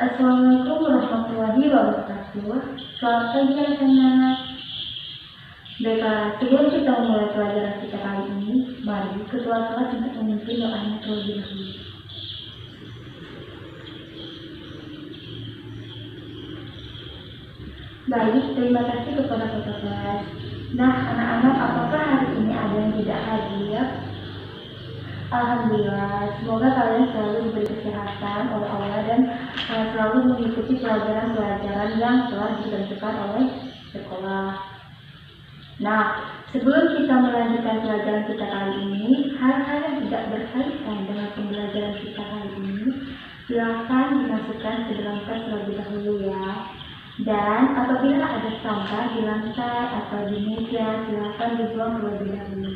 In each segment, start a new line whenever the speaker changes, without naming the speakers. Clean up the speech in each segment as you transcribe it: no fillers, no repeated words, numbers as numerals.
Assalamualaikum warahmatullahi wabarakatuh. Selamat pagi anak-anak. Baiklah, sebelum kita memulai pelajaran kita kali ini, mari ketua kelas untuk memimpin doanya terlebih dahulu. Baik, terima kasih kepada ketua kelas. Nah, anak-anak, apakah hari ini ada yang tidak hadir? Alhamdulillah, semoga kalian selalu diberi kesehatan oleh Allah dan selalu mengikuti pelajaran-pelajaran yang telah ditentukan oleh sekolah. Nah, sebelum kita melanjutkan pelajaran kita kali ini, hal-hal yang tidak berkaitan dengan pembelajaran kita kali ini, silakan dimasukkan ke dalam tas terlebih dahulu ya. Dan apabila ada sampah di lantai atau di meja, silakan dibuang terlebih dahulu.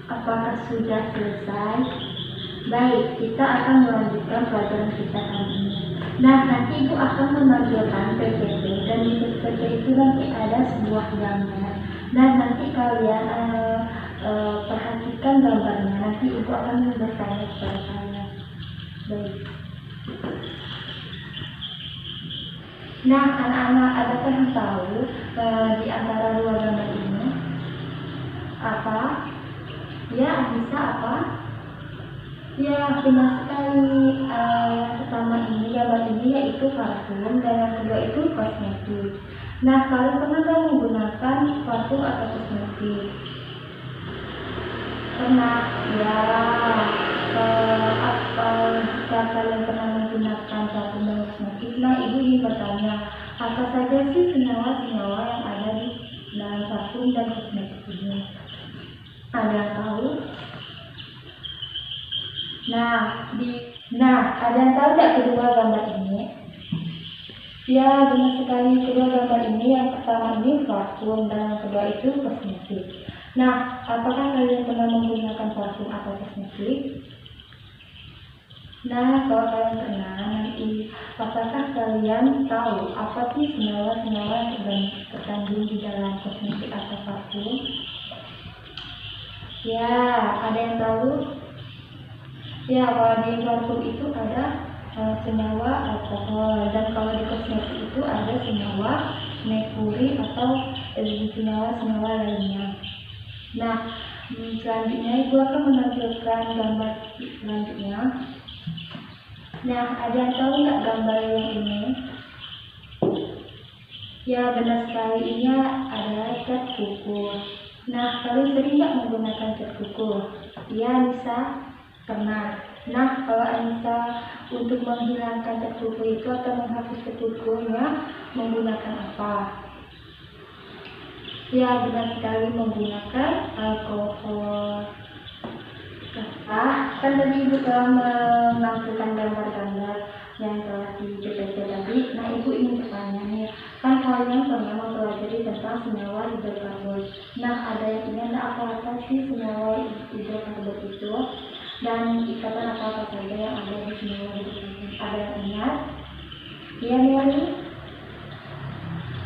Apakah sudah selesai? Baik, kita akan melanjutkan pelajaran kita kali ini. Nah, nanti Ibu akan menampilkan PPT dan di PPT itu nanti ada sebuah gambar. Dan nanti kalian perhatikan gambarnya. Nanti Ibu akan bertanya kepada kalian. Baik. Nah, anak-anak, adakah yang tahu di antara dua gambar ini apa? Ya, bisa apa? Ya, benar sekali. Yang pertama ini, gambar ini yaitu parfum, dan yang kedua itu kosmetik. Nah, kalian pernah nggak menggunakan parfum atau kosmetik? Pernah? Ya. Jika kalian pernah menggunakan parfum dan kosmetik, nah Ibu ingin bertanya, apa saja sih senyawa-senyawa yang ada di dalam parfum dan kosmetik ini? Ada yang tahu? Nah, ada yang tahu tidak kedua gambar ini? Ya, benar sekali. Kedua gambar ini, yang pertama ini parfum dan yang kedua itu kosmetik. Nah, apakah kalian pernah menggunakan parfum atau kosmetik? Nah, kalau kalian pernah, nanti apakah kalian tahu apa sih senyawa-senyawa yang terkandung di dalam kosmetik atau parfum? Ya, ada yang tahu? Ya, kalau di parfum itu ada senyawa alkohol, dan kalau di kosmetik itu ada senyawa merkuri atau senyawa-senyawa lainnya. Nah, selanjutnya Ibu akan menampilkan gambar selanjutnya. Nah, ada yang tahu nggak gambar yang ini? Ya, benar sekali, ini adalah cat kuku. Nah, kalian sering nggak menggunakan cat kuku? Ya, Anissa pernah. Nah, kalau Anissa untuk menghilangkan cat kuku itu atau menghapus cat kukunya menggunakan apa? Ya, benar sekali, menggunakan alkohol. Kan tadi Ibu telah menampilkan gambar-gambar yang telah di PPT tadi. Nah, Ibu ingin bertanya nih, kan kalian pernah mempelajari tentang senyawa hidrokarbon. Nah, ada yang ingat apa sih senyawa hidrokarbon itu? Dan ikatan apa saja yang ada di senyawa hidrokarbon? Ada yang ingat? Iya, Mary?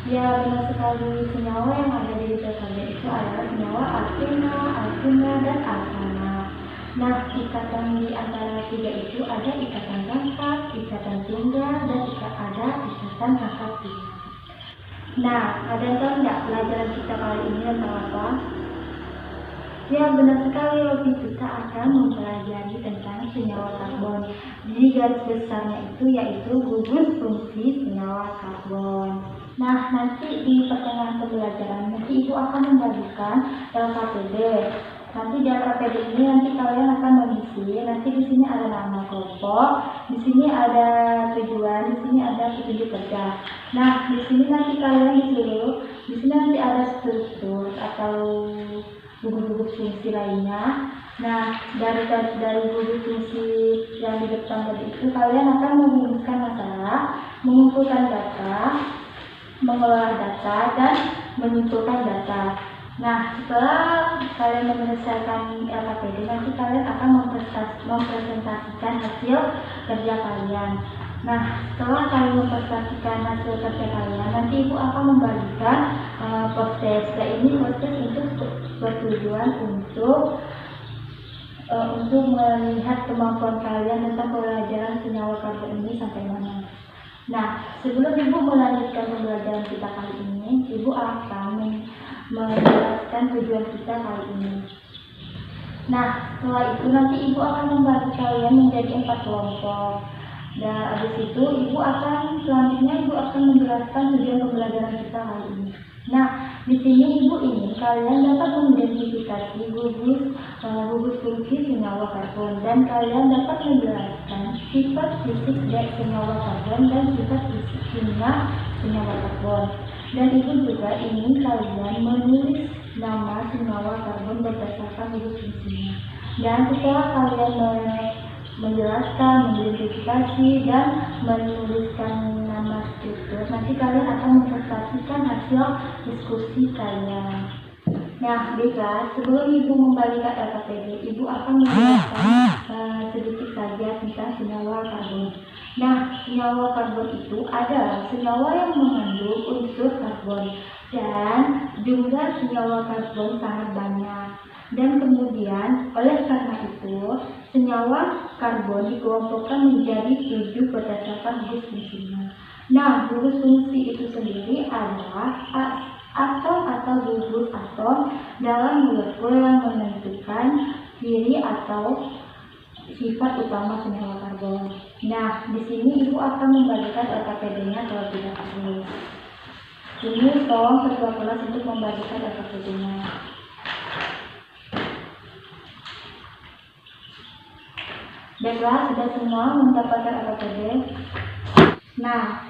Ya, benar sekali. Senyawa yang ada di hidrokarbon itu adalah senyawa alkena, dan alkana. Nah, ikatan di antara tiga itu ada ikatan rangkap, ikatan tunggal, dan ada ikatan rangkap tiga. Nah, ada yang tahu nggak pelajaran kita kali ini tentang apa? Ya, benar sekali, Robi, kita akan mempelajari tentang senyawa karbon. Jadi garis besarnya itu yaitu gugus fungsi senyawa karbon. Nah, nanti di pertengahan pembelajaran nanti Ibu akan membagikan LKPD. Nanti di LKPD ini nanti kalian akan mengisi. Nanti di sini ada nama kelompok, di sini ada tujuan, di sini ada petunjuk kerja. Nah, di sini nanti kalian disuruh, di sini nanti ada struktur atau gugus fungsi lainnya. Nah, dari gugus fungsi yang di depan tadi itu kalian akan merumuskan masalah, mengumpulkan data, mengolah data, dan menyimpulkan data. Nah, setelah kalian menyelesaikan LKPD, nanti kalian akan mempresentasikan hasil kerja kalian. Nah, setelah kalian mempresentasikan hasil kerja kalian, nanti Ibu akan membagikan proses. Nah, ini proses itu bertujuan untuk melihat kemampuan kalian tentang pelajaran senyawa hal ini sampai mana. Nah, sebelum Ibu melanjutkan pembelajaran kita kali ini, Ibu akan menjelaskan tujuan kita kali ini. Nah, setelah itu nanti Ibu akan membagi kalian menjadi 4 kelompok. Dan habis itu selanjutnya Ibu akan menjelaskan tujuan pembelajaran kita kali ini. Nah, di sini Ibu ingin kalian dapat mengidentifikasi gugus fungsi senyawa karbon, dan kalian dapat menjelaskan sifat fisik dari senyawa karbon dan sifat fisik kimia senyawa karbon. Dan Ibu juga ingin kalian menulis nama senyawa karbon berdasarkan gugus fungsinya. Dan setelah kalian menjelaskan, mengidentifikasi, dan menuliskan nama struktur, nanti kalian akan mempresentasikan hasil diskusi kalian. Nah, baiklah, sebelum Ibu membagikan LKPD, Ibu akan menjelaskan sedikit saja tentang senyawa karbon. Nah, senyawa karbon itu adalah senyawa yang mengandung unsur karbon, dan jumlah senyawa karbon sangat banyak. Dan kemudian, oleh karena itu, senyawa karbon dikelompokkan menjadi 7 berdasarkan gugus fungsinya. Nah, gugus fungsi itu sendiri adalah atom atau gugus atom dalam molekul yang menentukan ciri atau sifat utama senyawa karbon. Nah, di sini Ibu akan membagikan LKPD-nya terlebih dahulu. Ini tolong ketua kelas untuk membagikan LKPD-nya. Baiklah, sudah semua mendapatkan LKPD. Nah,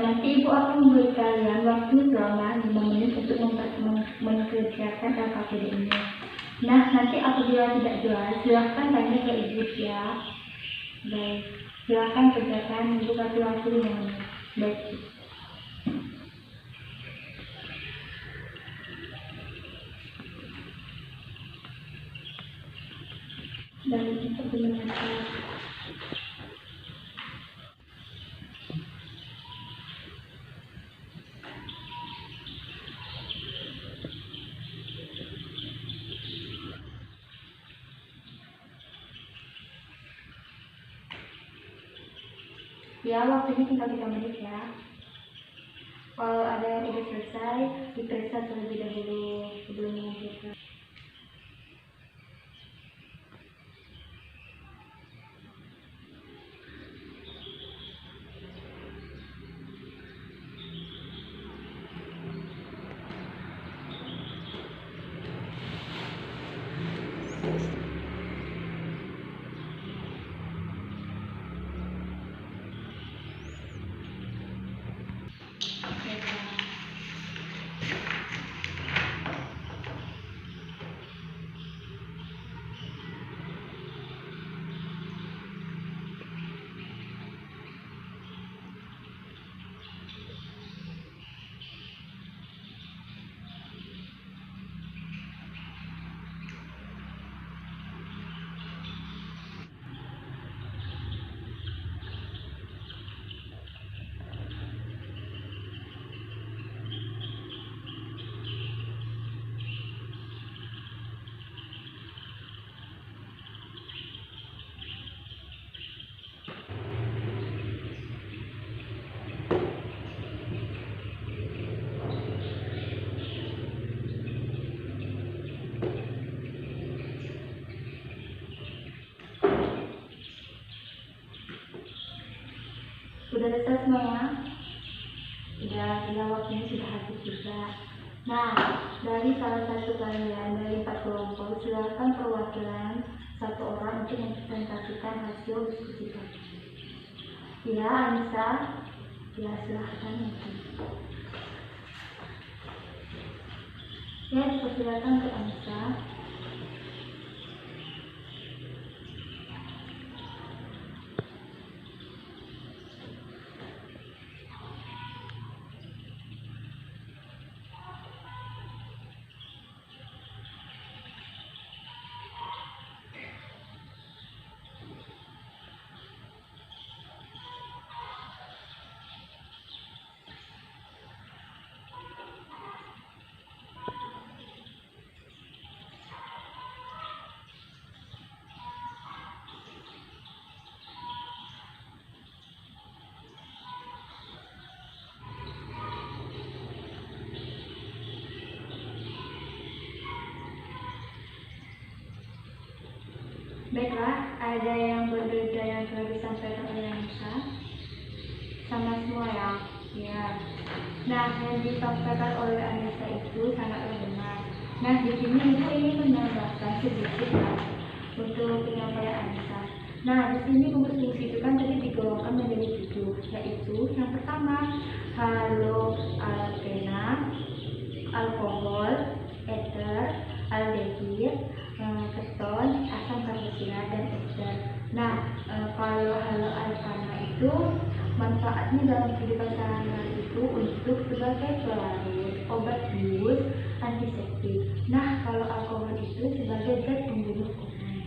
nanti Ibu akan memberi kalian waktu selama 5 menit untuk mengerjakan LKPD ini. Nah, nanti apabila tidak jelas, silahkan tanya ke Ibu ya. Baik, silahkan kerjakan. Ibu kasih waktu 5 menit. Baik. Dan untuk mendengarkan. Ya, waktunya tinggal 3 menit ya. Kalau ada yang udah selesai, diperiksa terlebih dahulu sebelum mengumpulkan. Sudah selesai semuanya? Sudah, waktunya sudah habis juga. Nah, dari salah satu kalian dari 4 kelompok, silakan perwakilan 1 orang untuk mempresentasikan hasil diskusi tadi. Ya, Anissa, ya silahkan. Ya, dipersilakan ke Anissa. Baiklah, ada yang berbeda yang telah disampaikan oleh Anissa? Sama semua ya? Ya. Nah, yang disampaikan oleh Anissa itu sangatlah benar. Nah, di sini Ibu ingin menambahkan sedikit ya untuk penyampaian Anissa. Nah, di sini gugus fungsi itu kan tadi digolongkan menjadi 7, yaitu yang pertama haloalkena, alkohol, eter, aldehid, keton, asam karboksila, dan ester. Nah, kalau haloalkana itu manfaatnya dalam kehidupan sehari-hari itu untuk sebagai pelarut, obat bius, antiseptik. Nah, kalau alkohol itu sebagai zat pembunuh kuman,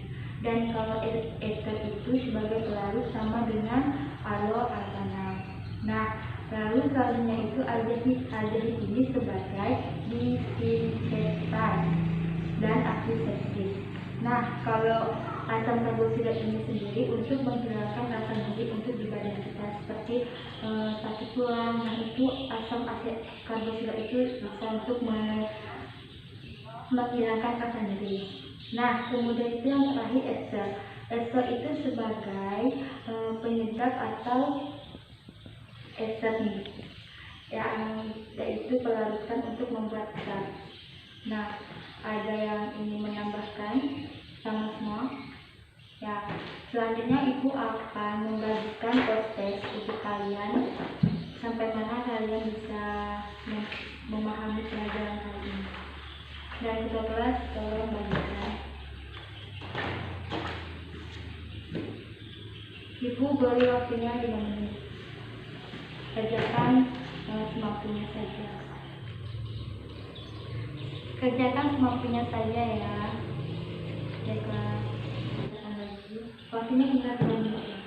dan kalau eter itu sebagai pelarut sama dengan haloalkana. Nah, lalu selanjutnya itu aldehid ini sebagai disinfektan dan antiseptik. Nah, kalau asam karboksila ini sendiri untuk menghilangkan rasa nyeri untuk di badan kita seperti sakit tulang. Nah, itu asam karboksila itu bisa untuk menghilangkan rasa nyeri. Nah, kemudian itu yang terakhir ester. Ester itu sebagai penyedap atau ester yang yaitu pelarutan untuk membuat zat. Nah, ada yang ingin menambahkan sama semua? Ya, selanjutnya Ibu akan membagikan proses untuk kalian sampai mana kalian bisa memahami pelajaran kali ini. Dan ketua kelas tolong bagikan. Ibu beri waktunya 5 menit. Kerjakan semampunya saja. Kerjakan semampunya saja ya. Baiklah. Waktunya tinggal 2 menit ya.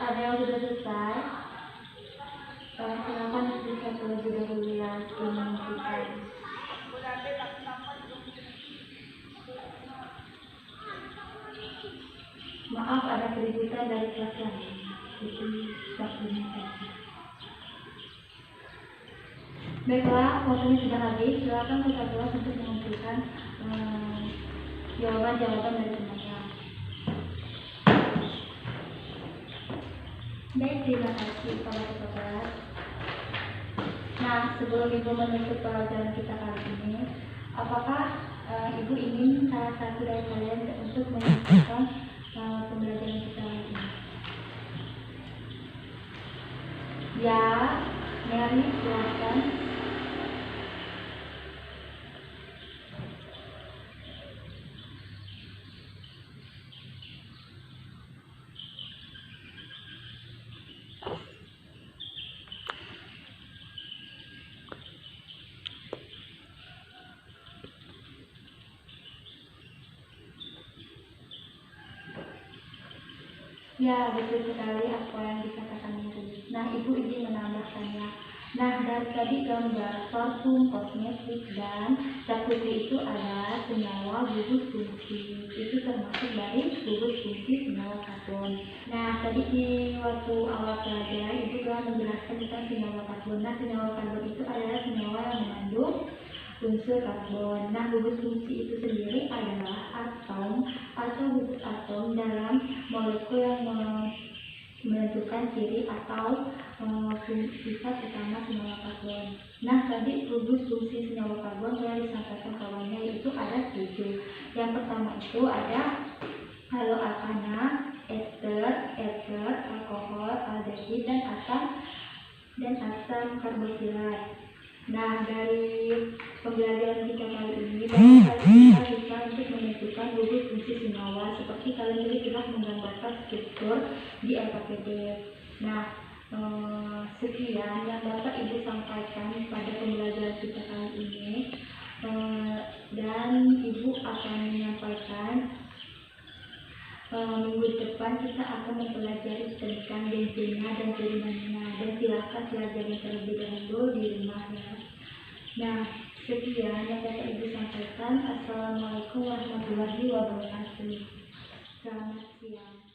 Ada yang sudah selesai? Silakan bisa terlebih dahulu yang ingin kita. Maaf, ada keributan dari kelas lain. Itu waktunya saja. Baiklah, waktunya sudah habis. Silakan kita kelas untuk mengumpulkan jawaban-jawaban dari semuanya. Baik, terima kasih kepada ketua kelas. Nah, sebelum Ibu menutup pelajaran kita kali ini, apakah Ibu ingin salah satu dari kalian untuk melanjutkan pembelajaran kita kali ini? Ya, Mary, silakan. Ya, betul sekali apa yang dikatakan Mary. Nah, Ibu izin menambahkannya. Nah, dari tadi gambar parfum, kosmetik, dan zat putih itu ada senyawa gugus fungsi. Itu termasuk dari gugus fungsi senyawa karbon. Nah, tadi di waktu awal pelajaran Ibu telah menjelaskan tentang senyawa karbon. Nah, senyawa karbon itu adalah senyawa yang mengandung unsur karbon. Nah, gugus fungsi itu sendiri adalah atom atau gugus atom dalam molekul yang menentukan ciri atau sifat utama senyawa karbon. Nah, tadi gugus fungsi senyawa karbon telah disampaikan kawannya, yaitu ada 7. Yang pertama itu ada haloalkana, ester, eter, alkohol, aldehid, dan asam karboksilat. Nah, dari pembelajaran kita kali ini, kita bisa untuk menentukan gugus fungsi senyawa seperti kalian tadi telah menggambarkan struktur di LKPD. Nah, sekian yang dapat Ibu sampaikan pada pembelajaran kita kali ini, dan Ibu akan menyampaikan minggu depan kita akan mempelajari tentang benzina dan turunannya, dan silakan pelajari terlebih dahulu di rumah ya. Nah, sekian yang dapat Ibu sampaikan. Assalamualaikum warahmatullahi wabarakatuh. Selamat siang.